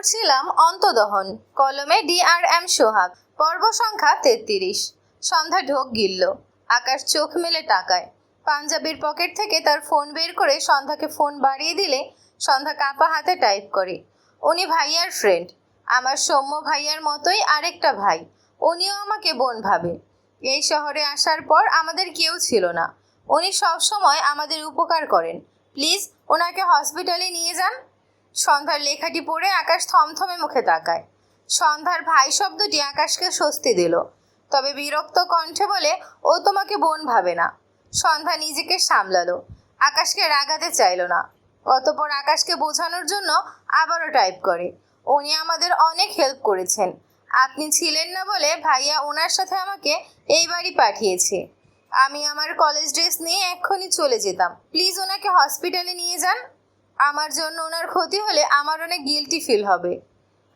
পড়ছিলাম অন্তদহন, কলমে DRM সোহাগ, পর্ব সংখ্যা 33। সন্ধ্যা ঢোক গিলল। আকাশ চোখ মেলে তাকায়। পাঞ্জাবির পকেট থেকে তার ফোন বের করে সন্ধ্যাকে ফোন বাড়িয়ে দিলে সন্ধ্যা কাঁপা হাতে টাইপ করে। উনি ভাইয়ার ফ্রেন্ড, আমার সৌম্য ভাইয়ার মতোই আরেকটা ভাই। উনিও আমাকে বোন ভাবে। এই শহরে আসার পর আমাদের কেউ ছিল না। উনি সব সময় আমাদের উপকার করেন। প্লিজ ওনাকে হসপিটালে নিয়ে যান। সন্ধ্যার লেখাটি পড়ে আকাশ থমথমে মুখে তাকায়। সন্ধ্যার ভাই শব্দটি আকাশকে স্বস্তি দিল, তবে বিরক্ত কণ্ঠে বলে, ও তোমাকে বোন ভাবে না। সন্ধ্যা নিজেকে সামলালো, আকাশকে রাগাতে চাইল না। অতপর আকাশকে বোঝানোর জন্য আবারও টাইপ করে, উনি আমাদের অনেক হেল্প করেছেন। আপনি ছিলেন না বলে ভাইয়া ওনার সাথে আমাকে এই বাড়ি পাঠিয়েছে। আমি আমার কলেজ ড্রেস নিয়ে এক্ষুনি চলে যেতাম। প্লিজ ওনাকে হসপিটালে নিয়ে যান। আমার জন্য ওনার ক্ষতি হলে আমার অনেক গিল্টি ফিল হবে।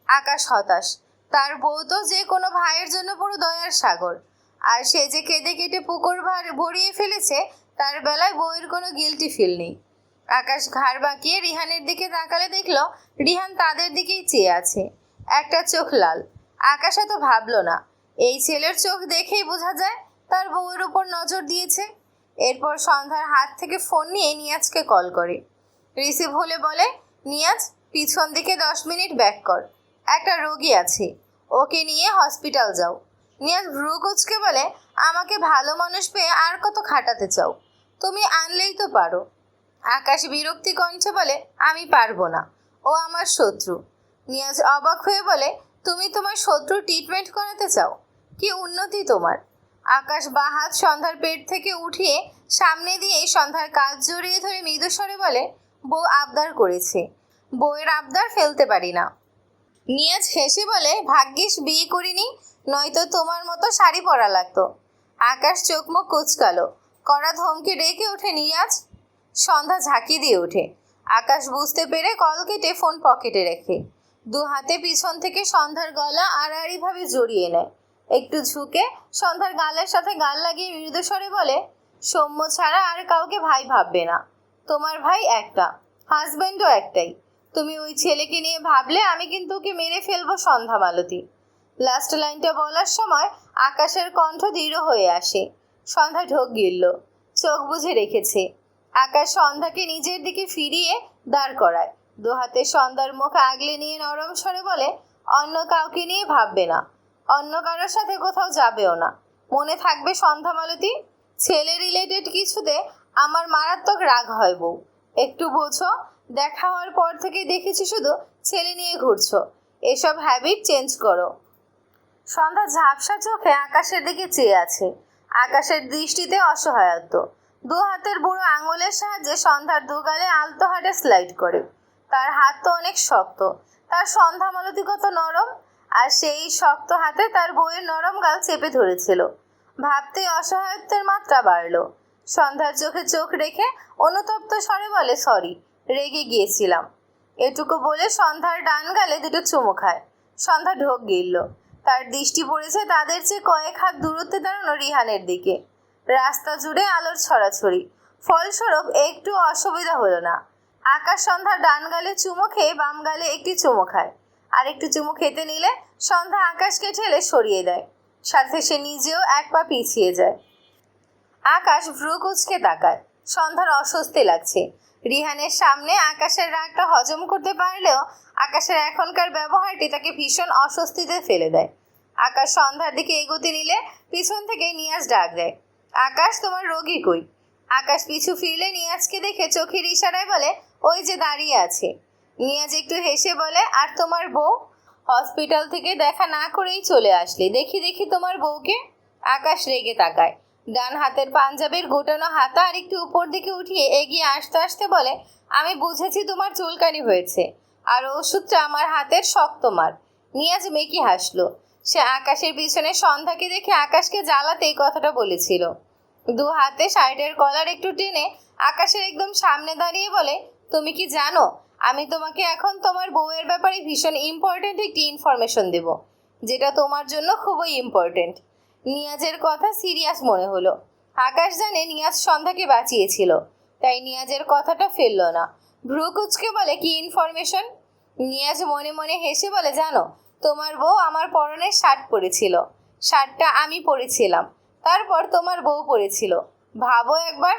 আকাশ হতাশ। তার বউ তো যে কোনো ভাইয়ের জন্য পুরো দয়ার সাগর, আর সে যে কেঁদে কেটে পুকুর ভরিয়ে ফেলেছে, তার বেলায় বউয়ের কোনো গিল্টি ফিল নেই। আকাশ ঘাড় বাঁকিয়ে রিহানের দিকে তাকালে দেখল রিহান তাদের দিকেই চেয়ে আছে। একটা চোখ লাল। আকাশ এত ভাবল না। এই ছেলের চোখ দেখেই বোঝা যায় তার বউয়ের উপর নজর দিয়েছে। এরপর সন্ধ্যার হাত থেকে ফোন নিয়ে নিয়াজকে কল করে। রিসিভ হলে বলে, নিয়াজ পিছন দিকে 10 মিনিট ব্যাক কর, একটা রোগী আছে, ওকে নিয়ে হসপিটাল যাও। নিয়াজ ভ্রু কুঁচকে বলে, আমাকে ভালো মানুষ পেয়ে আর কত খাটাতে চাও? তুমি আনলেই তো পারো। আকাশ বিরক্তি কণ্ঠে বলে, আমি পারবো না, ও আমার শত্রু। নিয়াজ অবাক হয়ে বলে, তুমি তোমার শত্রু ট্রিটমেন্ট করাতে চাও? কি উন্নতি তোমার? আকাশ বাঁ হাত সন্ধ্যার পেট থেকে উঠিয়ে সামনে দিয়ে সন্ধ্যার কাজ জড়িয়ে ধরে মৃদু স্বরে বলে, বউ আবদার করেছে, বউয়ের আবদার ফেলতে পারি না। নিয়াজ হেসে বলে, ভাগ্যিস বিয়ে করিনি, নয়তো তোমার মতো শাড়ি পরা লাগতো। আকাশ চোখ মুখ কুচকালো, কড়া ধমকে ডেকে ওঠে নিয়াজ। সন্ধ্যা ঝাঁকি দিয়ে ওঠে। আকাশ বুঝতে পেরে কল কেটে ফোন পকেটে রেখে দু হাতে পিছন থেকে সন্ধ্যার গলা আড়াআড়িভাবে জড়িয়ে নেয়। একটু ঝুঁকে সন্ধ্যার গালের সাথে গাল লাগিয়ে মৃদু স্বরে বলে, সৌম্য ছাড়া আর কাউকে ভাই ভাববে না। তোমার ভাই একটা, হাজব্যান্ডও একটাই। তুমি ওই ছেলেকে নিয়ে ভাবলে আমি কিন্তু ওকে মেরে ফেলবো সন্ধ্যা মালতী। লাস্ট লাইনটা বলার সময় আকাশের কণ্ঠ দৃঢ় হয়ে আসে। সন্ধ্যা ঢোক গিলল, চোখ বুজে রেখেছে। আকাশ সন্ধ্যাকে নিজের দিকে ফিরিয়ে দাঁড় করায়, দু হাতে সন্ধ্যার মুখ আগলে নিয়ে নরম স্বরে বলে, অন্য কাউকে নিয়ে ভাববে না, অন্য কারোর সাথে কোথাও যাবেও না। মনে থাকবে সন্ধ্যা মালতী, ছেলে রিলেটেড কিছুতে আমার মারাত্মক রাগ হয় বউ। একটু বোঝো, দেখা হওয়ার পর থেকে দেখেছি শুধু ছেলে নিয়ে ঘুরছো। এসব হ্যাবিট চেঞ্জ করো। সন্ধ্যা ঝাপসা চোখে আকাশের দিকে চেয়ে আছে। আকাশের দৃষ্টিতে অসহায়ত্ব। দু হাতের বুড়ো আঙুলের সাহায্যে সন্ধ্যার দুগালে আলতো হাতে স্লাইড করে। তার হাত তো অনেক শক্ত, তার সন্ধ্যা মালতী কত নরম, আর সেই শক্ত হাতে তার বউয়ের নরম গাল চেপে ধরেছিল। ভাবতে অসহায়ত্বের মাত্রা বাড়ল। সন্ধ্যার চোখে চোখ রেখে অনুতপ্ত স্বরে বলে, সরি, রেগে গিয়েছিলাম। এটুকু বলে সন্ধ্যার ডান গালে দুটো চুমু খায়। সন্ধ্যা ঢোক গিলল। তার দৃষ্টি পড়েছে তাদের চেয়ে কয়েক হাত দূরত্বে দাঁড়ানো রিহানের দিকে। রাস্তা জুড়ে আলোর ছড়াছড়ি, ফলস্বরূপ একটু অসুবিধা হলো না। আকাশ সন্ধ্যা ডান গালে চুমু খেয়ে বাম গালে একটি চুমু খায়। আর একটু চুমু খেতে নিলে সন্ধ্যা আকাশকে ঠেলে সরিয়ে দেয়, সাথে সে নিজেও এক পা পিছিয়ে যায়। আকাশ ভ্রু কুঁচকে তাকায়। সন্ধ্যার অস্বস্তি লাগছে। রিহানের সামনে আকাশের রাগটা হজম করতে পারলেও আকাশের এখনকার ব্যবহারটি তাকে ভীষণ অস্বস্তিতে ফেলে দেয়। আকাশ সন্ধ্যার দিকে এগোতে নিলে পিছন থেকে নিয়াজ ডাক দেয়, আকাশ তোমার রোগী কই? আকাশ পিছু ফিরলে নিয়াজকে দেখে চোখের ইশারায় বলে, ওই যে দাঁড়িয়ে আছে। নিয়াজ একটু হেসে বলে, আর তোমার বউ? হসপিটাল থেকে দেখা না করেই চলে আসলে, দেখি দেখি তোমার বউকে। আকাশ রেগে তাকায়। ডান হাতের পাঞ্জাবের গোটানো হাতা আর একটু উপর দিকে উঠিয়ে এগিয়ে আসতে আসতে বলে, আমি বুঝেছি তোমার চুলকানি হয়েছে, আর ওষুধটা আমার হাতের শক্ত মার। নিয়াজ মেকি হাসলো। সে আকাশের পিছনে সন্ধ্যাকে দেখে আকাশকে জ্বালাতে এই কথাটা বলেছিল। দু হাতে শার্টের কলার একটু টেনে আকাশের একদম সামনে দাঁড়িয়ে বলে, তুমি কি জানো আমি তোমাকে এখন তোমার বউয়ের ব্যাপারে ভীষণ ইম্পর্টেন্ট একটি ইনফরমেশন দেব, যেটা তোমার জন্য খুবই ইম্পর্টেন্ট। নিয়াজের কথা সিরিয়াস মনে হলো। আকাশ জানে নিয়াজ সন্ধ্যাকে বাঁচিয়েছিল, তাই নিয়াজের কথাটা ফেলল না। ভ্রু কুঁচকে বলে, কি ইনফরমেশন? নিয়াজ মনে মনে হেসে বলে, জানো তোমার বউ আমার পরনের শার্ট পরেছিল, শার্টটা আমি পরেছিলাম, তারপর তোমার বউ পরেছিল, ভাবো একবার।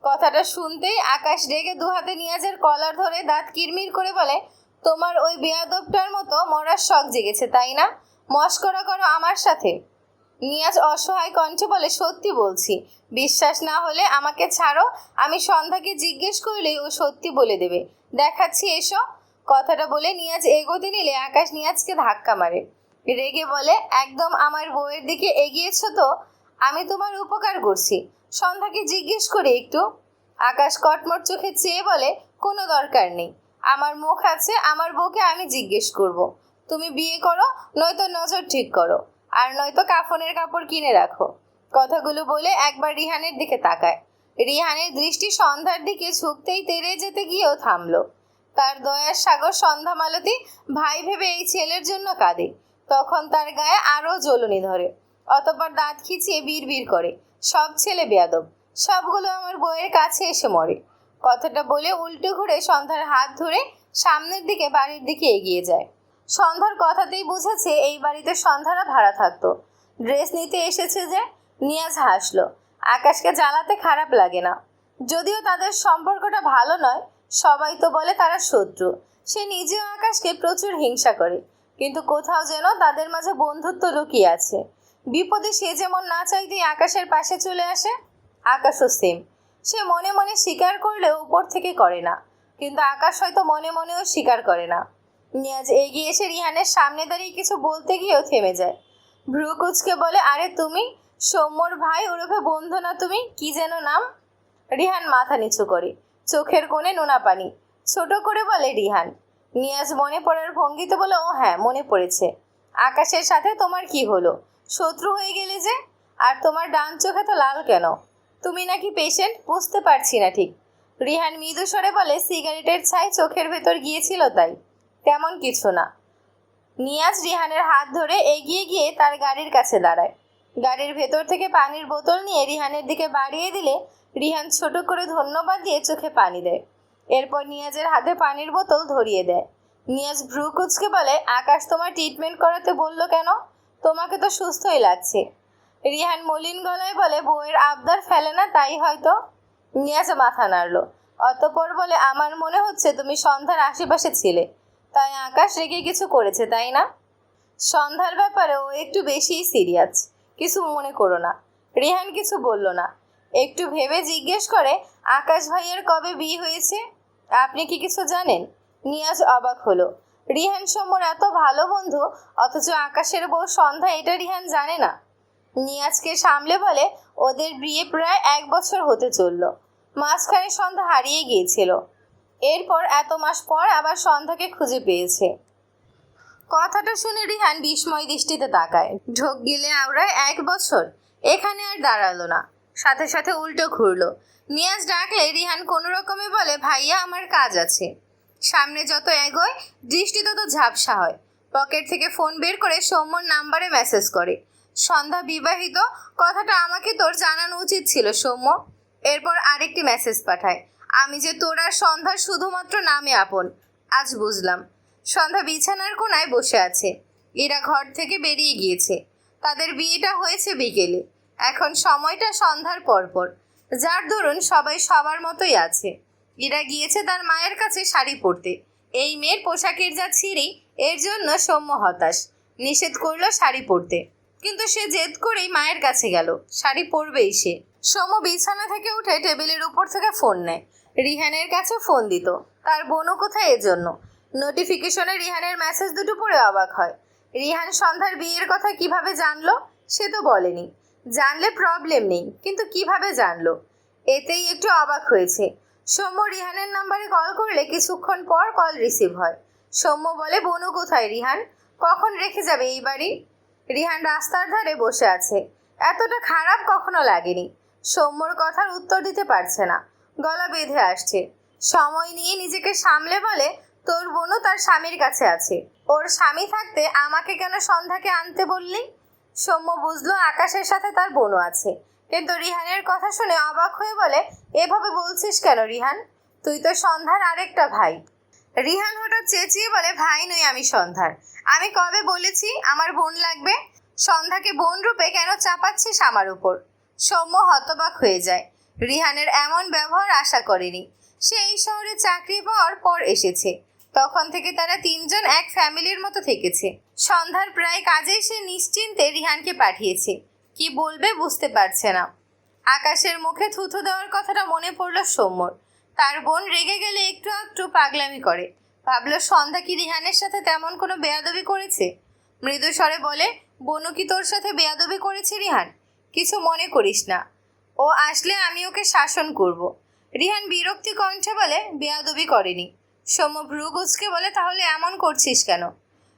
কথাটা শুনতেই আকাশ রেগে দু হাতে নিয়াজের কলার ধরে দাঁত কিরমির করে বলে, তোমার ওই বেয়াদবটার মতো মরার শখ জেগেছে তাই না? মস্করা করো আমার সাথে। নিয়াজ অসহায় কণ্ঠে বলে, সত্যি বলছি, বিশ্বাস না হলে আমাকে ছাড়ো, আমি সন্ধ্যাকে জিজ্ঞেস করলেই ও সত্যি বলে দেবে, দেখাচ্ছি এসো। কথাটা বলে নিয়াজ এগোতে নিলে আকাশ নিয়াজকে ধাক্কা মারে। রেগে বলে, একদম আমার বউয়ের দিকে এগিয়েছো তো, আমি তোমার উপকার করছি, সন্ধ্যাকে জিজ্ঞেস করি একটু। আকাশ কটমট চোখে চেয়ে বলে, কোনো দরকার নেই, আমার মুখ আছে, আমার বউকে আমি জিজ্ঞেস করব। তুমি বিয়ে করো, নয়তো নজর ঠিক করো, আর নয়তো কাফনের কাপড় কিনে রাখো। কথাগুলো বলে একবার রিহানের দিকে তাকায়। রিহানের দৃষ্টি সন্ধ্যার দিকে ঝুঁকতেই তেড়ে যেতে গিয়েও থামলো। তার দয়ার সাগর সন্ধ্যা মালতী ভাই ভেবে এই ছেলের জন্য কাঁদে। তখন তার গায়ে আরও জ্বলুনি ধরে। অতঃপর দাঁত খিচিয়ে বিড়বিড় করে, সব ছেলে বেয়াদব, সবগুলো আমার বউয়ের কাছে এসে মরে। কথাটা বলে উল্টো ঘুরে সন্ধ্যার হাত ধরে সামনের দিকে বাড়ির দিকে এগিয়ে যায়। সন্ধ্যার কথাতেই বুঝেছে এই বাড়িতে সন্ধ্যারা ভাড়া থাকতো। ড্রেস নিতে এসেছে যে। নিয়াজ হাসলো। আকাশকে জ্বালাতে খারাপ লাগে না, যদিও তাদের সম্পর্কটা ভালো নয়, সবাই তো বলে তারা শত্রু। সে নিজেও আকাশকে প্রচুর হিংসা করে, কিন্তু কোথাও যেন তাদের মাঝে বন্ধুত্ব লুকিয়ে আছে। বিপদে সে যেমন না চাইতেই আকাশের পাশে চলে আসে, আকাশও সেম। সে মনে মনে স্বীকার করলেও উপর থেকে করে না, কিন্তু আকাশ হয়তো মনে মনেও স্বীকার করে না। নিয়াজ এগিয়ে এসে রিহানের সামনে দাঁড়িয়ে কিছু বলতে গিয়েও থেমে যায়। ভ্রু কুচকে বলে, আরে তুমি সৌম্যর ভাই ওরফে বন্ধু না তুমি? কি যেন নাম? রিহান মাথা নিচু করে, চোখের কোণে নোনা পানি। ছোট করে বলে, রিহান। নিয়াজ মনে পড়ার ভঙ্গিতে বলে, ও হ্যাঁ, মনে পড়েছে। আকাশের সাথে তোমার কি হলো? শত্রু হয়ে গেলে যে? আর তোমার ডান চোখে তো লাল কেন? তুমি নাকি পেশেন্ট? বুঝতে পারছি না ঠিক। রিহান মৃদু স্বরে বলে, সিগারেটের ছাই চোখের ভেতর গিয়েছিল তাই। তেমন কিছু না। নিয়াজ রিহানের হাত ধরে এগিয়ে গিয়ে তার গাড়ির কাছে দাঁড়ায়। গাড়ির ভেতর থেকে পানির বোতল নিয়ে রিহানের দিকে বাড়িয়ে দিলে রিহান ছোট করে ধন্যবাদ দিয়ে চোখে পানি দেয়। এরপর নিয়াজের হাতে পানির বোতল ধরিয়ে দেয়। নিয়াজ ভ্রু কুচকে বলে, আকাশ তোমার ট্রিটমেন্ট করাতে বললো কেন? তোমাকে তো সুস্থই লাগছে। রিহান মলিন গলায় বলে, বউয়ের আবদার ফেলে না তাই হয়তো। নিয়াজ মাথা নাড়ল। অতঃপর বলে, আমার মনে হচ্ছে তুমি সন্ধ্যার আশেপাশে ছিলে, তাই আকাশ রেগে কিছু করেছে তাই না? সন্ধ্যার ব্যাপারে ও একটু বেশিই সিরিয়াস, কিছু মনে করো না। রিহান কিছু বলল না, একটু ভেবে জিজ্ঞেস করে, আকাশ ভাইয়ের কবে বিয়ে হয়েছে? আপনি কি কিছু জানেন? নিয়াজ অবাক হলো। রিহান সৌম্যর এত ভালো বন্ধু, অথচ আকাশের বউ সন্ধ্যা এটা রিহান জানে না। নিয়াজকে সামলে বলে, ওদের বিয়ে প্রায় 1 বছর হতে চলল। মাঝখানে সন্ধ্যা হারিয়ে গিয়েছিল, এরপর এত মাস পর আবার সন্ধ্যাকে খুঁজে পেয়েছে। কথাটা শুনে রিহান বিস্ময় দৃষ্টিতে তাকায়। ঢোক গিলে আওড়ায় 1 বছর, এখানে আর দাঁড়ালো না, সাথে সাথে উল্টো ঘুরলো। নিয়াজ ডাকলে রিহান কোনো রকমে বলে, ভাইয়া আমার কাজ আছে। সামনে যত এগোয় দৃষ্টি তত ঝাপসা হয়। পকেট থেকে ফোন বের করে সৌম্যর নাম্বারে মেসেজ করে, সন্ধ্যা বিবাহিত, কথাটা আমাকে তোর জানানো উচিত ছিল সৌম্য। এরপর আরেকটি মেসেজ পাঠায়, আমি যে তোর আর সন্ধ্যার শুধুমাত্র নামে আপন, আজ বুঝলাম। সন্ধ্যা বিছানার কোণায় বসে আছে, এরা ঘর থেকে বেরিয়ে গিয়েছে। তাদের বিয়েটা হয়েছে বিকেলে, এখন সময়টা সন্ধ্যার পরপর, যার দরুন সবাই সবার মতোই আছে। এরা গিয়েছে তার মায়ের কাছে শাড়ি পরতে। এই মেয়ের পোশাকের যা ছিঁড়ি, এর জন্য সৌম্য হতাশ, নিষেধ করলো শাড়ি পরতে। কিন্তু সে জেদ করেই মায়ের কাছে গেল, শাড়ি পরবেই সে। সৌম্য বিছানা থেকে উঠে টেবিলের উপর থেকে ফোন নেয়। রিহানের কাছে ফোন দিত, তার বোনও কোথায় এজন্য। নোটিফিকেশনে রিহানের মেসেজ দুটো পড়ে অবাক হয়। রিহান সন্ধ্যার বিয়ের কথা কিভাবে জানলো? সে তো বলেনি। জানলে প্রবলেম নেই, কিন্তু কিভাবে জানলো? এতেই একটু অবাক হয়েছে। সৌম্য রিহানের নাম্বারে কল করলে কিছুক্ষণ পর কল রিসিভ হয়। সৌম্য বলে, বনু কোথায় রিহান? কখন রেখে যাবে এই বাড়ি? রিহান রাস্তার ধারে বসে আছে। এতটা খারাপ কখনো লাগেনি। সৌম্যর কথার উত্তর দিতে পারছে না, গলা বেঁধে আসছে। সময় নিয়ে নিজেকে সামলে বলে, তোর বোনও তার স্বামীর কাছে আছে, ওর স্বামী থাকতে আমাকে কেন সন্ধ্যাকে আনতে বললি? সৌম্য বুঝলো আকাশের সাথে তার বোনও আছে, কিন্তু রিহানের কথা শুনে অবাক হয়ে বলে, এভাবে বলছিস কেন রিহান? তুই তো সন্ধ্যার আরেকটা ভাই। রিহান হঠাৎ চেঁচিয়ে বলে, ভাই নই আমি সন্ধ্যার। আমি কবে বলেছি আমার বোন লাগবে? সন্ধ্যাকে বোন রূপে কেন চাপাচ্ছিস আমার উপর? সৌম্য হতবাক হয়ে যায়। রিহানের এমন ব্যবহার আশা করেনি। সে এই শহরে চাকরি পাওয়ার পর এসেছে। তখন থেকে তারা তিনজন এক ফ্যামিলির মতো থেকেছে। সন্ধ্যার প্রায় কাজেই সে নিশ্চিন্তে রিহানকে পাঠিয়েছে। কি বলবে বুঝতে পারছে না। আকাশের মুখে থুথু দেওয়ার কথাটা মনে পড়ল সৌম্যর। তার বোন রেগে গেলে একটু একটু পাগলামি করে। ভাবলো সন্ধ্যা কি রিহানের সাথে তেমন কোনো বেয়াদবি করেছে। মৃদু স্বরে বলে, বোনও কি তোর সাথে বেয়াদবি করেছে রিহান? কিছু মনে করিস না, ও আসলে আমি ওকে শাসন করব। রিহান বিরক্তি কণ্ঠে বলে, বেয়াদবি করেনি। সৌম্য ভ্রু কুঁচকে বলে, তাহলে এমন করছিস কেন?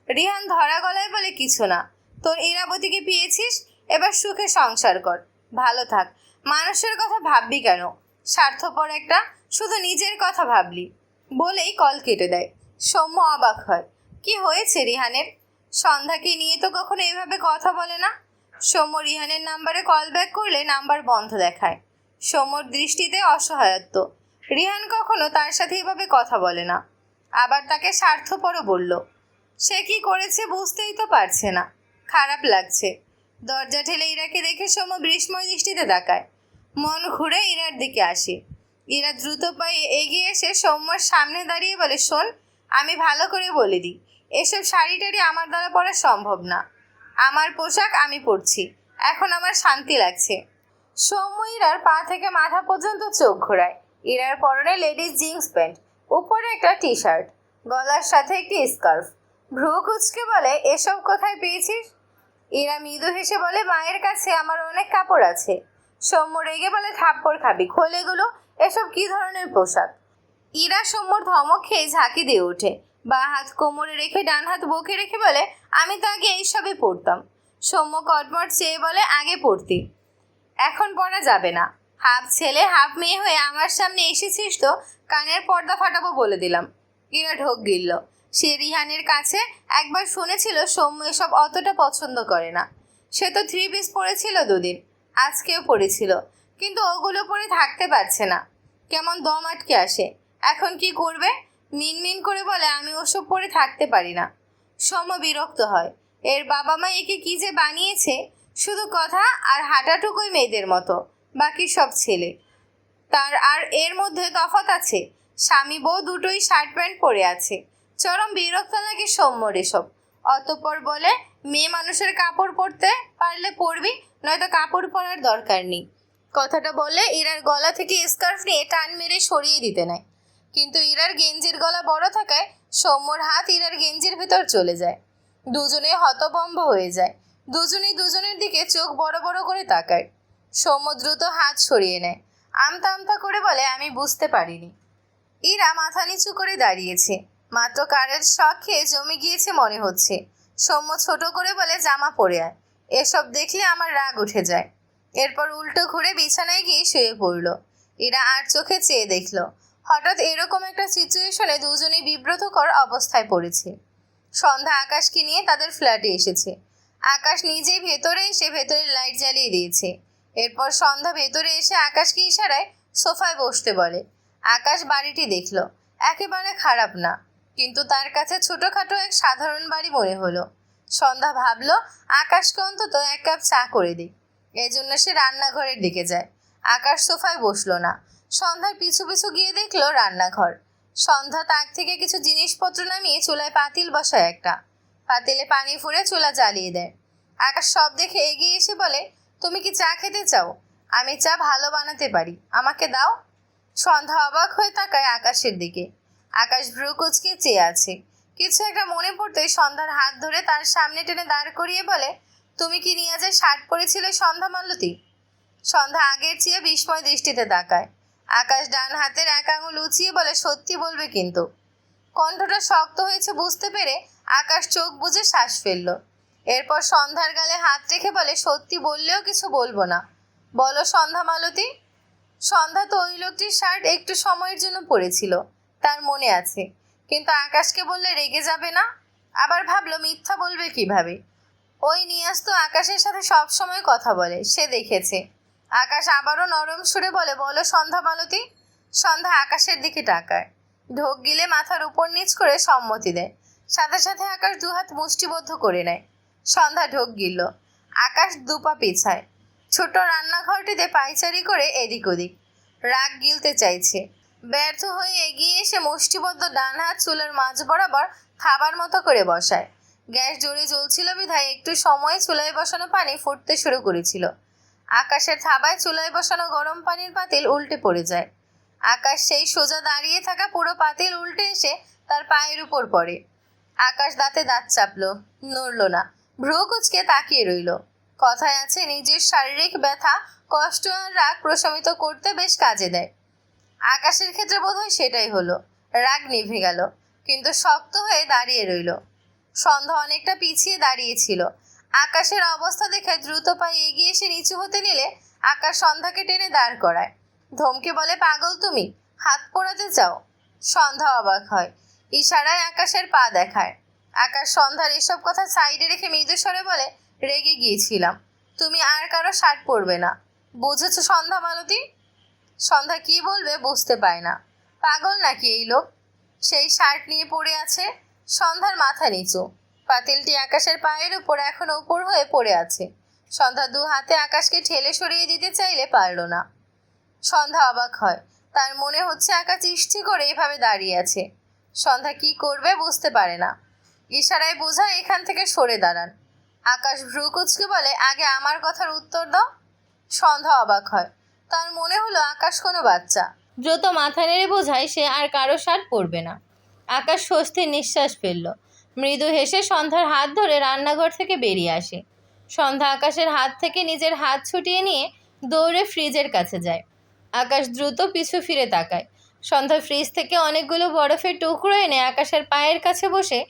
রিহান ধরা গলায় বলে, কিছু না। তোর ইরাবতীকে পেয়েছিস, এবার সুখে সংসার কর, ভালো থাক। মানুষের কথা ভাববি কেন? স্বার্থপর একটা, শুধু নিজের কথা ভাবলি। বলেই কল কেটে দেয়। সৌম্য অবাক হয়। কি হয়েছে রিহানের? সন্ধ্যাকে নিয়ে তো কখনো এভাবে কথা বলে না। সৌম্য রিহানের নাম্বারে কল ব্যাক করলে নাম্বার বন্ধ দেখায়। সৌম্যর দৃষ্টিতে অসহায়ত্ব। রিহান কখনো তার সাথে এভাবে কথা বলে না। আবার তাকে স্বার্থপরও বলল। সে কি করেছে বুঝতেই তো পারছে না। খারাপ লাগছে। দরজা ঠেলে ইরাকে দেখে সৌম্য বিস্ময় দৃষ্টিতে তাকায়। মন ঘুরে ইরার দিকে আসে। ইরা দ্রুত পায়ে এগিয়ে এসে সৌম্যর সামনে দাঁড়িয়ে বলে, শোন, আমি ভালো করে বলে দিই, এসব শাড়ি টাড়ি আমার দ্বারা পরা সম্ভব না। আমার পোশাক আমি পরছি, এখন আমার শান্তি লাগছে। সৌম্য ইরার পা থেকে মাথা পর্যন্ত চোখ ঘোরায়। ইরার পরনে লেডিস জিন্স প্যান্ট, উপরে একটা টি শার্ট, গলার সাথে একটি স্কার্ফ। ভ্রু কুচকে বলে, এসব কোথায় পেয়েছিস? ইরা মৃদু হেসে বলে, মায়ের কাছে আমার অনেক কাপড় আছে। সৌম্য রেগে বলে, থাপ্পড় খাবি, খোল এগুলো। এসব কি ধরনের পোশাক? ইরা সৌম্যর ধমক খেয়ে ঝাঁকি দিয়ে ওঠে। বা হাত কোমরে রেখে ডান হাত বুকে রেখে বলে, আমি তো আগে এইসবই পরতাম। সৌম্য কটমট চেয়ে বলে, আগে পরতি, এখন পরা যাবে না। হাফ ছেলে হাফ মেয়ে হয়ে আমার সামনে এসেছিস তো কানের পর্দা ফাটাবো বলে দিলাম। ইরা ঢোক গিলল। সে রিহানের কাছে একবার শুনেছিল সৌম্য এসব অতটা পছন্দ করে না। সে তো 3 পিস পরেছিল দুদিন, আজকেও পরেছিল, কিন্তু ওগুলো পরে থাকতে পারছে না। কেমন দম আটকে আসে। এখন কি করবে? মিনমিন করে বলে, আমি ওসব পরে থাকতে পারি না। সৌম্য বিরক্ত হয়। এর বাবা মা একে কি যে বানিয়েছে, শুধু কথা আর হাঁটাটুকুই মেয়েদের মতো, বাকি সব ছেলে। তার আর এর মধ্যে তফাৎ আছে। স্বামী বউ দুটোই শার্ট প্যান্ট পরে আছে। চরম বিরক্ত লাগে সৌম্যর এসব। অতঃপর বলে, মেয়ে মানুষের কাপড় পরতে পারলে পরবি, নয়তো কাপড় পরার দরকার নেই। কথাটা বলে ইরার গলা থেকে স্কার্ফ নিয়ে টান মেরে সরিয়ে দিতে নেয়। কিন্তু ইরার গেঞ্জির গলা বড় থাকায় সৌম্যর হাত ইরার গেঞ্জির ভেতর চলে যায়। দুজনে হতভম্ব হয়ে যায়। দুজনেই দুজনের দিকে চোখ বড় বড় করে তাকায়। সৌম্য দ্রুত হাত সরিয়ে নেয়। আমতা আমতা করে বলে, আমি বুঝতে পারিনি। ইরা মাথা নিচু করে দাঁড়িয়েছে। মাত্র কারের শখ খেয়ে জমে গিয়েছে মনে হচ্ছে। সৌম্য ছোট করে বলে, জামা পরে আয়। এসব দেখলে আমার রাগ উঠে যায়। এরপর উল্টো ঘুরে বিছানায় গিয়ে শুয়ে পড়ল। ইরা আর চোখে চেয়ে দেখল। হঠাৎ এরকম একটা সিচুয়েশনে দুজনেই বিব্রতকর অবস্থায় পড়েছে। সন্ধ্যা আকাশকে নিয়ে তাদের ফ্ল্যাটে এসেছে। আকাশ নিজেই ভেতরে এসে ভেতরের লাইট জ্বালিয়ে দিয়েছে। এরপর সন্ধ্যা ভেতরে এসে আকাশকে ইশারায় সোফায় বসতে বলে। আকাশ বাড়িটি দেখল। একেবারে খারাপ না, কিন্তু তার কাছে ছোটখাটো এক সাধারণ বাড়ি মনে হলো। সন্ধ্যা ভাবলো আকাশকে অন্তত 1 কাপ চা করে দিই। এজন্য সে রান্নাঘরের দিকে যায়। আকাশ সোফায় বসলো না। সন্ধ্যার পিছু পিছু গিয়ে দেখলো রান্নাঘর। সন্ধ্যা তাক থেকে কিছু জিনিসপত্র নামিয়ে চুলায় পাতিল বসায় একটা। পাতিলে পানি ফুরে চুলা জ্বালিয়ে দেয়। আকাশ সব দেখে এগিয়ে এসে বলে, তুমি কি চা খেতে চাও? আমি চা ভালো বানাতে পারি, আমাকে দাও। সন্ধ্যা অবাক হয়ে তাকায় আকাশের দিকে। আকাশ ভ্রু কুচকে চেয়ে আছে। কিছু একটা মনে পড়তেই সন্ধ্যার হাত ধরে তার সামনে টেনে দাঁড় করিয়ে বলে, তুমি কি নিয়াজের শার্ট পরেছিলে সন্ধ্যা মালতী? সন্ধ্যা আগের চেয়ে বিস্ময় দৃষ্টিতে তাকায়। আকাশ ডান হাতের 1 আঙুল উঁচিয়ে বলে, সত্যি বলবে কিন্তু? কণ্ঠটা শক্ত হয়েছে বুঝতে পেরে আকাশ চোখ বুজে শ্বাস ফেলল। এরপর সন্ধ্যার গালে হাত রেখে বলে, সত্যি বললেও কিছু বলবো না, বলো সন্ধ্যা মালতী। সন্ধ্যা তো ওই লোকটির শার্ট একটু সময়ের জন্য পরেছিল, তার মনে আছে, কিন্তু আকাশকে বললে রেগে যাবে না। আবার ভাবলো মিথ্যা বলবে কিভাবে। ওই নিয়াজ তো আকাশের সাথে সব সময় কথা বলে, সে দেখেছে। আকাশ আবারও নরম সুরে বলে, বলো সন্ধ্যা মালতী। সন্ধ্যা আকাশের দিকে তাকায়। ঢোক গিলে মাথার উপর নিচ করে সম্মতি দেয়। সাথে সাথে আকাশ দুহাত মুষ্টিবদ্ধ করে নেয়। সন্ধ্যা ঢোক গিলল। আকাশ দুপা পিছায়। ছোট রান্নাঘরটিতে পায়চারি করে এদিক ওদিক। রাগ গিলতে চাইছে। ব্যর্থ হয়ে এগিয়ে এসে মুষ্টিবদ্ধ ডান হাত চুলের মাঝ বরাবর থাবার মতো করে বসায়। গ্যাস জোরে জ্বলছিল বিধায় একটু সময় চুলায় বসানো পানি ফুটতে শুরু করেছিল। আকাশের থাবায় চুলায় বসানো গরম পানির পাতিল উল্টে পড়ে যায়। আকাশ সেই সোজা দাঁড়িয়ে থাকা পুরো পাতিল উল্টে এসে তার পায়ের উপর পড়ে। আকাশ দাঁতে দাঁত চাপলো, নড়ল না, ভ্রু কুঁচকে তাকিয়ে রইল। কথায় আছে, নিজের শারীরিক ব্যথা, কষ্ট আর রাগ প্রশমিত করতে বেশ কাজে দেয়। আকাশের ক্ষেত্রে বোধহয় সেটাই হলো। রাগ নিভে গেল, কিন্তু শক্ত হয়ে দাঁড়িয়ে রইল। সন্ধ্যা অনেকটা পিছিয়ে দাঁড়িয়েছিল। আকাশের অবস্থা দেখে দ্রুত পায়ে এগিয়ে এসে নিচু হতে নিলে আকাশ সন্ধ্যাকে টেনে দাঁড় করায়। ধমকে বলে, পাগল তুমি, হাত পোড়াতে চাও? সন্ধ্যা অবাক হয়। ইশারায় আকাশের পা দেখায়। আকাশ সন্ধ্যার এসব কথা সাইডে রেখে মৃদু স্বরে বলে, রেগে গিয়েছিলাম। তুমি আর কারো শার্ট পরবে না, বুঝেছো সন্ধ্যা মালতী? সন্ধ্যা কি বলবে বুঝতে পায় না। পাগল নাকি এই লোক? সেই শার্ট নিয়ে পড়ে আছে। সন্ধ্যার মাথা নিচু। পাতিলটি আকাশের পায়ের উপর এখনো উপর হয়ে পড়ে আছে। সন্ধ্যা দু হাতে আকাশকে ঠেলে সরিয়ে দিতে চাইলে পারল না। সন্ধ্যা অবাক হয়। তার মনে হচ্ছে আকাশ ইষ্টি করে এভাবে দাঁড়িয়ে আছে। সন্ধ্যা কি করবে বুঝতে পারে না। ইশারায় বোঝায় এখান থেকে সরে দাঁড়ান। আকাশ ভ্রু কুঁচকে বলে, আগে আমার কথার উত্তর দাও। সন্ধ্যা অবাক হয়। তার মনে হলো আকাশ কোনো বাচ্চা। দ্রুত মাথা নেড়ে বোঝায় সে আর কারো শার্ট পরবে না। আকাশ স্বস্তির নিঃশ্বাস ফেলল। মৃদু হেসে সন্ধ্যার হাত ধরে রান্নাঘর থেকে বেরিয়ে আসে। সন্ধ্যা আকাশের হাত থেকে নিজের হাত ছুটিয়ে নিয়ে দৌড়ে ফ্রিজের কাছে যায়। আকাশ দ্রুত পিছু ফিরে তাকায়। সন্ধ্যা ফ্রিজ থেকে অনেকগুলো বরফের টুকরো এনে আকাশের পায়ের কাছে বসে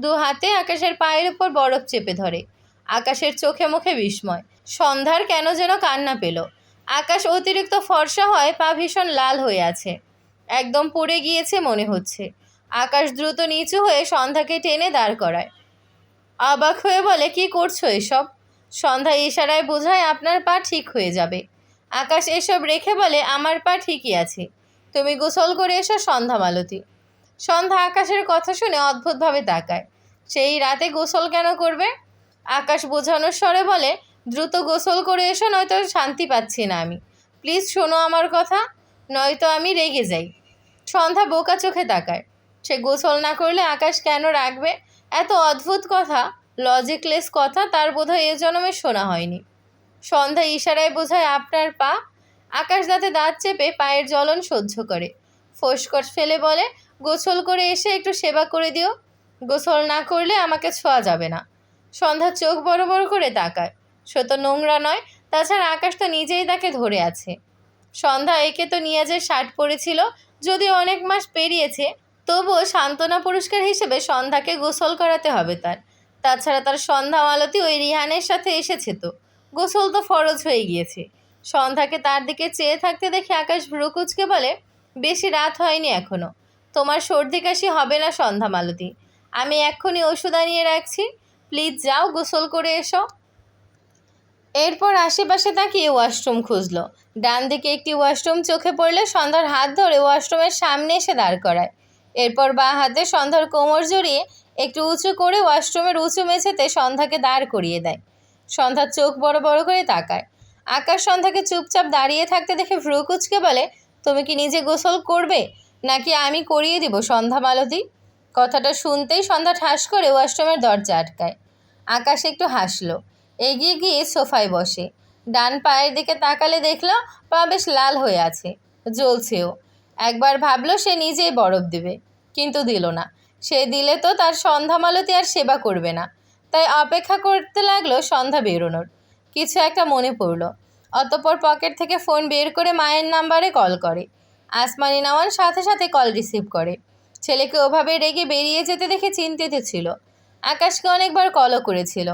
দু হাতে আকাশের পায়ের উপর বরফ চেপে ধরে। আকাশের চোখে মুখে বিস্ময়। সন্ধ্যার কেন যেন কান্না পেল। আকাশ অতিরিক্ত ফর্সা হয়, পা ভীষণ লাল হয়ে আছে, একদম পুড়ে গিয়েছে মনে হচ্ছে। আকাশ দ্রুত নিচু হয়ে সন্ধ্যাকে টেনে দাঁড় করায়। অবাক হয়ে বলে, কি করছো এসব? সন্ধ্যা ইশারায় বোঝায়, আপনার পা ঠিক হয়ে যাবে। আকাশ এসব রেখে বলে, আমার পা ঠিকই আছে, তুমি গোসল করে এসো সন্ধ্যা মালতী। সন্ধ্যা আকাশের কথা শুনে অদ্ভুতভাবে তাকায়। সেই রাতে গোসল কেন করবে? আকাশ বোঝানোর স্বরে বলে, দ্রুত গোসল করে এসো, নয়তো শান্তি পাচ্ছি না আমি। প্লিজ শোনো আমার কথা, নয়তো আমি রেগে যাই। সন্ধ্যা বোকা চোখে তাকায়। সে গোসল না করলে আকাশ কেন রাখবে? এত অদ্ভুত কথা, লজিকলেস কথা তার বোধহয় এ জন্মে শোনা হয়নি। সন্ধ্যা ইশারায় বোঝায়, আপনার পা। আকাশ দাঁতে দাঁত চেপে পায়ের জ্বলন সহ্য করে ফোঁসকট ফেলে বলে, গোসল করে এসে একটু সেবা করে দিও। গোসল না করলে আমাকে ছোঁয়া যাবে না। সন্ধ্যা চোখ বড় বড় করে তাকায়। সে তো নোংরা নয়, তাছাড়া আকাশ তো নিজেই তাকে ধরে আছে। সন্ধ্যা একে তো নিয়াজের শার্ট পরেছিল, যদিও অনেক মাস পেরিয়েছে, তবুও সান্ত্বনা পুরস্কার হিসেবে সন্ধ্যাকে গোসল করাতে হবে তার। তাছাড়া তার সন্ধ্যা মালতী ওই রিহানের সাথে এসেছে, তো গোসল তো ফরজ হয়ে গিয়েছে। সন্ধ্যাকে তার দিকে চেয়ে থাকতে দেখে আকাশ ভ্রু কুঁচকে বলে, বেশি রাত হয়নি এখনো, তোমার সর্দি কাশি হবে না সন্ধ্যা মালতী। আমি এক্ষুনি ওষুধ আনিয়ে রাখছি, প্লিজ যাও গোসল করে এসো। এরপর আশেপাশে তাকিয়ে ওয়াশরুম খুঁজল। ডান দিকে একটি ওয়াশরুম চোখে পড়লে সন্ধ্যার হাত ধরে ওয়াশরুমের সামনে এসে দাঁড় করায়। এরপর বাঁ হাতে সন্ধ্যার কোমর জড়িয়ে একটু উঁচু করে ওয়াশরুমের উঁচু মেঝেতে সন্ধ্যাকে দাঁড় করিয়ে দেয়। সন্ধ্যার চোখ বড় বড় করে তাকায়। আকাশ সন্ধ্যাকে চুপচাপ দাঁড়িয়ে থাকতে দেখে ভ্রু কুঁচকে বলে, তুমি কি নিজে গোসল করবে নাকি আমি করিয়ে দিব সন্ধ্যা মালতী? কথাটা শুনতেই সন্ধ্যা ঠাস করে ওয়াশরুমের দরজা আটকায়। আকাশ একটু হাসলো। এগিয়ে গিয়ে সোফায় বসে। ডান পায়ের দিকে তাকালে দেখল পা বেশ লাল হয়ে আছে, জ্বলছেও। একবার ভাবলো সে নিজেই বরফ দেবে, কিন্তু দিল না। সে দিলে তো তার সন্ধ্যা মালতী আর সেবা করবে না। তাই অপেক্ষা করতে লাগলো সন্ধ্যা বেরোনোর। কিছু একটা মনে পড়ল। অতঃপর পকেট থেকে ফোন বের করে মায়ের নাম্বারে কল করে। আসমানি নেওয়ার সাথে সাথে কল রিসিভ করে। ছেলেকে ওভাবে রেগে বেরিয়ে যেতে দেখে চিন্তিত ছিল। আকাশকে অনেকবার কলও করেছিল,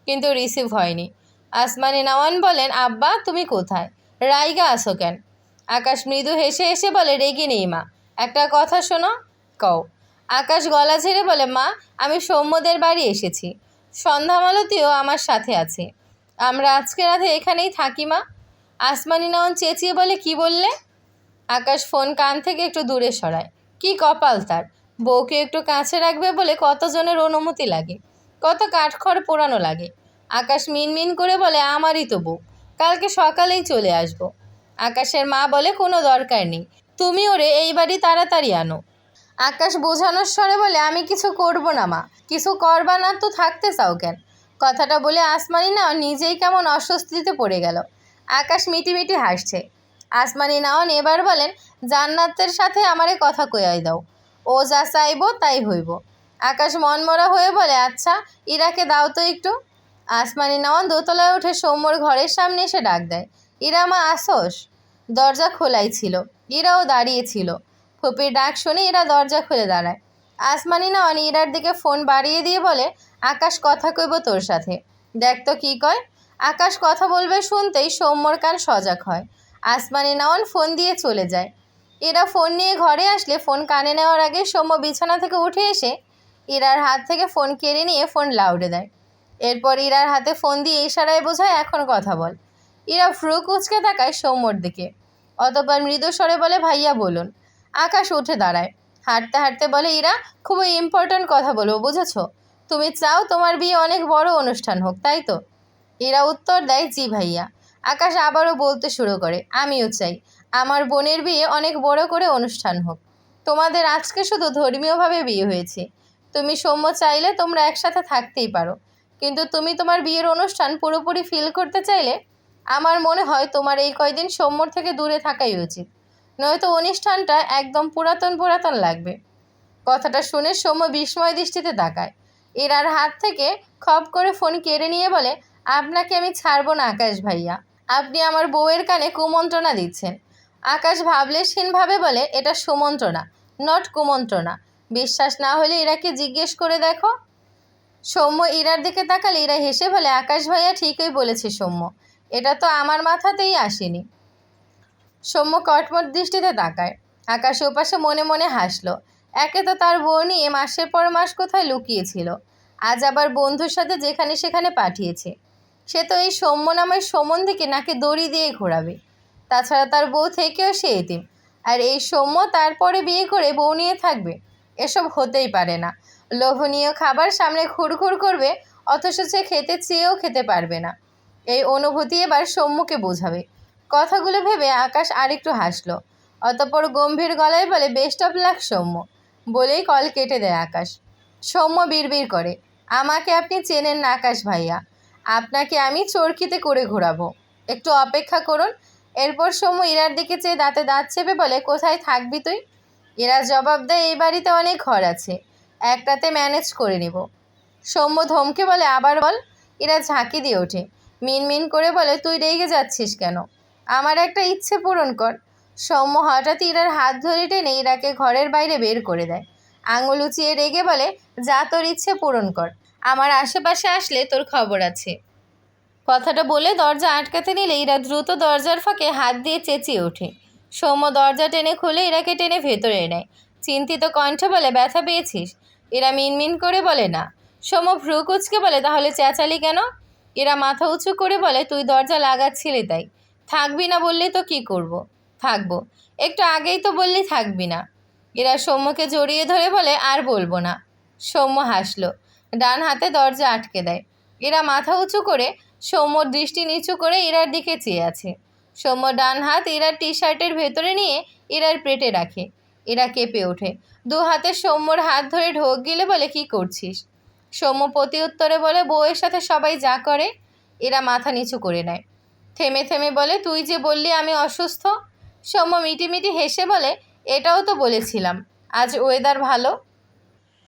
কিন্তু রিসিভ হয়নি। আসমানি নওয়ান বলেন, আব্বা তুমি কোথায়, রাইগা আসো কেন? আকাশ মৃদু হেসে হেসে বলে, রেগে নেই মা, একটা কথা শোনো। কও। আকাশ গলা ঝেড়ে বলে, মা আমি সৌম্যদের বাড়ি এসেছি, সন্ধ্যা মালতীও আমার সাথে আছে, আমরা আজকে রাতে এখানেই থাকি মা। আসমানি নওয়ান চেঁচিয়ে বলে, কি বললে? আকাশ ফোন কান থেকে একটু দূরে সরায়। কি কপাল তার, বউকে একটু কাছে রাখবে বলে কতজনের অনুমতি লাগে, কত কাঠখড় পোড়ানো লাগে। আকাশ মিনমিন করে বলে, আমারই তো বউ, কালকে সকালেই চলে আসবো। আকাশের মা বলে, কোনো দরকার নেই, তুমি ওরে এই বাড়ি তাড়াতাড়ি আনো। আকাশ বোঝানোর স্বরে বলে, আমি কিছু করব না মা। কিছু করবা না তো থাকতে চাও কেন? কথাটা বলে আসমানি নাও নিজেই কেমন অস্বস্তিতে পড়ে গেল। আকাশ মিটিমিটি হাসছে। আসমানি নাওন এবার বলেন, জান্নাতের সাথে আমারে কথা কয়াই দাও, ও যা চাইব তাই হইব। আকাশ মনমরা হয়ে বলে, আচ্ছা ইরাকে দাও তো একটু। আসমানি নাওয়ান দোতলায় উঠে সৌম্যর ঘরের সামনে এসে ডাক দেয়, ইরা মা আসোস। দরজা খোলাই ছিল, ইরাও দাঁড়িয়ে ছিল। ফুপির ডাক শুনে ইরা দরজা খুলে দাঁড়ায়। আসমানি নাওয়ান ইরার দিকে ফোন বাড়িয়ে দিয়ে বলে, আকাশ কথা কইব তোর সাথে, দেখ তো কী কয়। আকাশ কথা বলবে শুনতেই সৌম্যর কান সজাগ হয়। আসমানি নাওয়ান ফোন দিয়ে চলে যায়। ইরা ফোন নিয়ে ঘরে আসলে ফোন কানে নেওয়ার আগে সৌম্য বিছানা থেকে উঠে এসে ইরার হাত থেকে ফোন কেড়ে নিয়ে ফোন লাউডে দেয়। এরপর ইরার হাতে ফোন দিয়ে ইশারায় বোঝায়, এখন কথা বল। ইরা ভ্রু কুঁচকে তাকায় সৌম্যর দিকে, অতঃপর মৃদু স্বরে বলে, ভাইয়া বলুন। আকাশ উঠে দাঁড়ায়, হাঁটতে হাঁটতে বলে, ইরা খুবই ইম্পর্ট্যান্ট কথা বলবো, বুঝেছো? তুমি চাও তোমার বিয়ে অনেক বড় অনুষ্ঠান হোক, তাই তো? ইরা উত্তর দেয়, জি ভাইয়া। আকাশ আবারও বলতে শুরু করে, আমিও চাই আমার বোনের বিয়ে অনেক বড় করে অনুষ্ঠান হোক। তোমাদের আজকে শুধু ধর্মীয়ভাবে বিয়ে হয়েছে। তুমি সৌম্য চাইলে তোমরা একসাথে থাকতেই পারো, কিন্তু তুমি তোমার বিয়ের অনুষ্ঠান পুরোপুরি ফিল করতে চাইলে আমার মনে হয় তোমার এই কয়দিন সৌম্যর থেকে দূরে থাকাই উচিত, নয়তো অনুষ্ঠানটা একদম পুরাতন পুরাতন লাগবে। কথাটা শুনে সৌম্য বিস্ময় দৃষ্টিতে তাকায়। ইরার হাত থেকে খপ করে ফোন কেড়ে নিয়ে বলে, আপনাকে আমি ছাড়বো না আকাশ ভাইয়া, আপনি আমার বউয়ের কানে কুমন্ত্রণা দিচ্ছেন। আকাশ ভাবলেশহীনভাবে বলে, এটা সুমন্ত্রণা, নট কুমন্ত্রণা। বিশ্বাস না হলে ইরাকে জিজ্ঞেস করে দেখো। সৌম্য ইরার দিকে তাকালে ইরা হেসে বলে, আকাশ ভাইয়া ঠিকই বলেছে সৌম্য, এটা তো আমার মাথাতেই আসেনি। সৌম্য কটমট দৃষ্টিতে তাকায়। আকাশ ওপাশে মনে মনে হাসলো। একে তো তার বউ নিয়ে মাসের পর মাস কোথায় লুকিয়েছিল, আজ আবার বন্ধুর সাথে যেখানে সেখানে পাঠিয়েছে। সে তো এই সৌম্য নামের সম্বন্ধীকে নাকি দড়ি দিয়ে ঘোরাবে। তাছাড়া তার বউ থেকেও সে এতিম, আর এই সৌম্য তারপরে বিয়ে করে বউ নিয়ে থাকবে, এসব হতেই পারে না। লোভনীয় খাবার সামনে ঘুরঘুর করবে, অথচ সে খেতে চেয়েও খেতে পারবে না। এই অনুভূতি এবার সৌম্যকে বোঝাবে। কথাগুলো ভেবে আকাশ আরেকটু হাসলো, অতঃপর গম্ভীর গলায় বলে, বেস্ট অফ লাক সৌম্য, বলেই কল কেটে দেয় আকাশ। সৌম্য বিড়বিড় করে, আমাকে আপনি চেনেন না আকাশ ভাইয়া, আপনাকে আমি চরকিতে করে ঘোরাবো, একটু অপেক্ষা করুন। এরপর সৌম্য ইরার দিকে চেয়ে দাঁতে দাঁত চেপে বলে, কোথায় থাকবি তুই? ইরা জবাব দেয়, এই বাড়িতে অনেক ঘর আছে, একটাতে ম্যানেজ করে নিব। সৌম্য ধমকে বলে, আবার বল। ইরা ঝাঁকি দিয়ে ওঠে, মিনমিন করে বলে, তুই রেগে যাচ্ছিস কেন? আমার একটা ইচ্ছে পূরণ কর। সৌম্য হঠাৎ ইরার হাত ধরে টেনে ইরাকে ঘরের বাইরে বের করে দেয়। আঙুল উঁচিয়ে রেগে বলে, যা তোর ইচ্ছে পূরণ কর, আমার আশেপাশে আসলে তোর খবর আছে। কথাটা বলে দরজা আটকাতে নিলে ইরা দ্রুত দরজার ফাঁকে হাত দিয়ে চেঁচিয়ে ওঠে। সৌম্য দরজা টেনে খুলে ইরাকে টেনে ভেতরে নেয়। চিন্তিত কণ্ঠে বলে, ব্যথা পেয়েছিস? ইরা মিনমিন করে বলে, না। সৌম্য ভ্রু কুচকে বলে, তাহলে চেঁচালি কেন? ইরা মাথা উঁচু করে বলে, তুই দরজা লাগাচ্ছিলি তাই। থাকবি না বললে তো কি করব? থাকবো, একটু আগেই তো বললি থাকবি না। ইরা সৌম্যকে জড়িয়ে ধরে বলে, আর বলবো না। সৌম্য হাসলো, ডান হাতে দরজা আটকে দেয়। ইরা মাথা উঁচু করে সৌম্যর দৃষ্টি নিচু করে ইরার দিকে চেয়ে আছে। সৌম্য ডান হাত ইরার টি শার্টের ভেতরে নিয়ে ইরার পেটে রাখে। ইরা কেঁপে ওঠে, দু হাতে সৌম্যর হাত ধরে ঢোক গিলে বলে, কি করছিস? সৌম্য প্রতি উত্তরে বলে, বউয়ের সাথে সবাই যা করে। ইরা মাথা নিচু করে নেয়। থেমে থেমে বলে, তুই যে বললি আমি অসুস্থ। সৌম্য মিটিমিটি হেসে বলে, এটাও তো বলেছিলাম, আজ ওয়েদার ভালো।